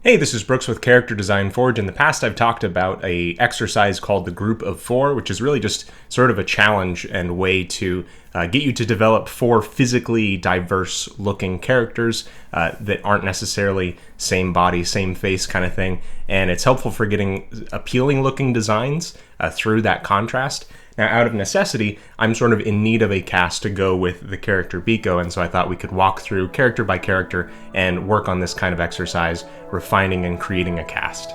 Hey, this is Brooks with Character Design Forge. In the past, I've talked about a exercise called the Group of Four, which is really just sort of a challenge and way to get you to develop four physically diverse-looking characters that aren't necessarily same body, same face kind of thing. And it's helpful for getting appealing-looking designs through that contrast. Now, out of necessity, I'm sort of in need of a cast to go with the character Biko, and so I thought we could walk through character by character and work on this kind of exercise, refining and creating a cast.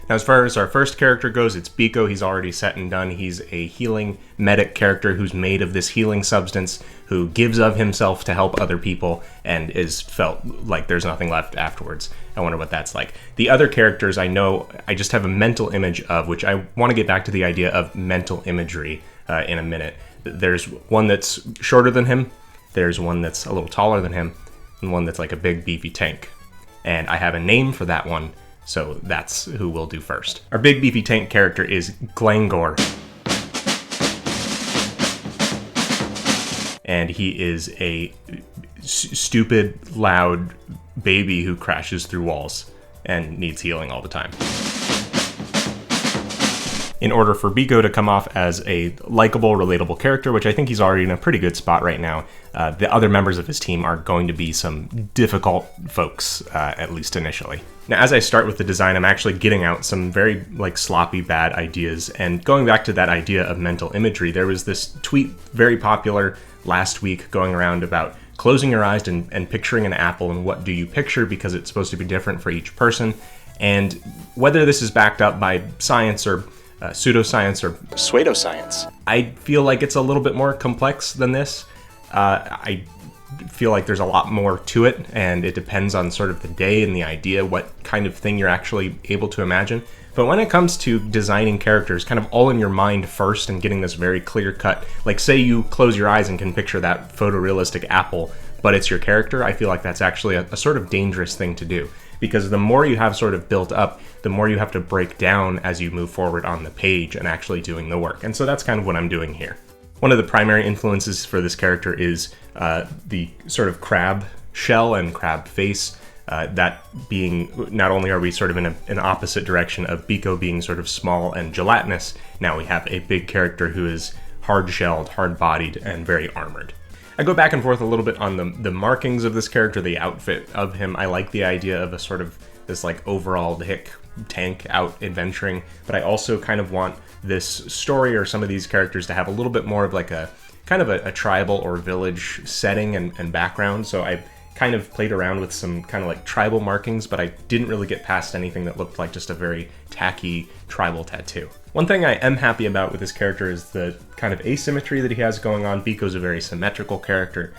Now, as far as our first character goes, it's Biko. He's already set and done. He's a healing medic character who's made of this healing substance, who gives of himself to help other people, and is felt like there's nothing left afterwards. I wonder what that's like. The other characters I know, I just have a mental image of, which I want to get back to the idea of mental imagery in a minute. There's one that's shorter than him, there's one that's a little taller than him, and one that's like a big beefy tank. And I have a name for that one, so that's who we'll do first. Our big beefy tank character is Glangor. And he is a stupid, loud baby who crashes through walls and needs healing all the time. In order for Biko to come off as a likable, relatable character, which I think he's already in a pretty good spot right now, the other members of his team are going to be some difficult folks, at least initially. Now, as I start with the design, I'm actually getting out some very sloppy, bad ideas. And going back to that idea of mental imagery, there was this tweet very popular last week going around about closing your eyes and picturing an apple, and what do you picture, because it's supposed to be different for each person. And whether this is backed up by science or pseudoscience or pseudoscience, I feel like it's a little bit more complex than this. I feel like there's a lot more to it, and it depends on sort of the day and the idea, what kind of thing you're actually able to imagine. But when it comes to designing characters kind of all in your mind first and getting this very clear cut, like say you close your eyes and can picture that photorealistic apple, but it's your character, I feel like that's actually a sort of dangerous thing to do. Because the more you have sort of built up, the more you have to break down as you move forward on the page and actually doing the work. And so that's kind of what I'm doing here. One of the primary influences for this character is the sort of crab shell and crab face. That being, not only are we sort of in an opposite direction of Biko being sort of small and gelatinous, now we have a big character who is hard-shelled, hard-bodied, and very armored. I go back and forth a little bit on the markings of this character, the outfit of him. I like the idea of a sort of this overalled hick tank out adventuring, but I also kind of want this story or some of these characters to have a little bit more of a kind of a tribal or village setting and background. So I kind of played around with some kind of tribal markings, but I didn't really get past anything that looked like just a very tacky tribal tattoo. One thing I am happy about with this character is the kind of asymmetry that he has going on. Biko's a very symmetrical character.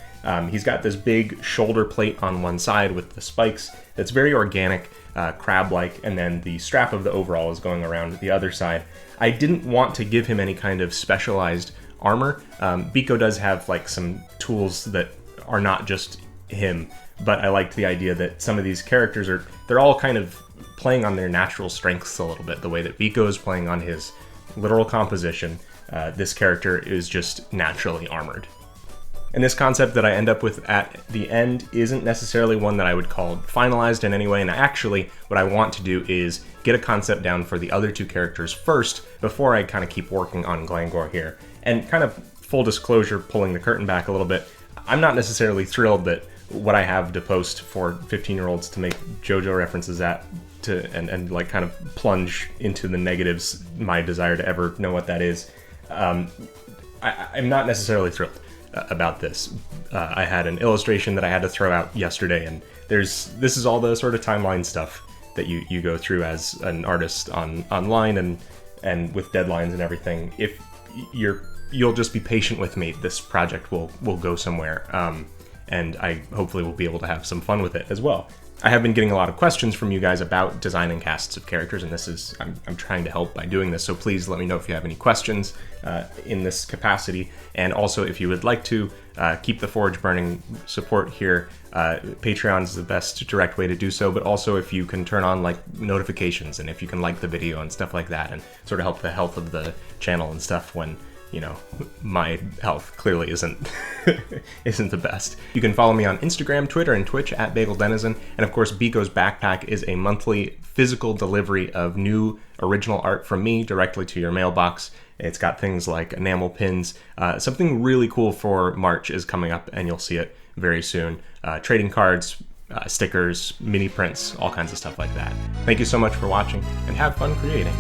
He's got this big shoulder plate on one side with the spikes that's very organic, crab-like, and then the strap of the overall is going around the other side. I didn't want to give him any kind of specialized armor. Biko does have some tools that are not just him, but I liked the idea that some of these characters they're all kind of playing on their natural strengths a little bit. The way that Biko is playing on his literal composition, this character is just naturally armored. And this concept that I end up with at the end isn't necessarily one that I would call finalized in any way, and actually what I want to do is get a concept down for the other two characters first before I kind of keep working on Glangor here. And kind of full disclosure, pulling the curtain back a little bit, I'm not necessarily thrilled that what I have to post for 15-year-olds to make JoJo references at and kind of plunge into the negatives, my desire to ever know what that is. I'm not necessarily thrilled about this. I had an illustration that I had to throw out yesterday, and this is all the sort of timeline stuff that you go through as an artist online and with deadlines and everything. If you'll just be patient with me, this project will go somewhere, and I hopefully will be able to have some fun with it as well. I have been getting a lot of questions from you guys about designing casts of characters, and I'm trying to help by doing this, so please let me know if you have any questions in this capacity. And also, if you would like to keep the Forge burning, support here, Patreon is the best direct way to do so, but also if you can turn on like notifications and if you can like the video and stuff like that and sort of help the health of the channel and stuff when, you know, my health clearly isn't isn't the best. You can follow me on Instagram, Twitter, and Twitch at BagelDenizen. And of course, Biko's Backpack is a monthly physical delivery of new original art from me directly to your mailbox. It's got things like enamel pins. Something really cool for March is coming up, and you'll see it very soon. Trading cards, stickers, mini prints, all kinds of stuff like that. Thank you so much for watching, and have fun creating.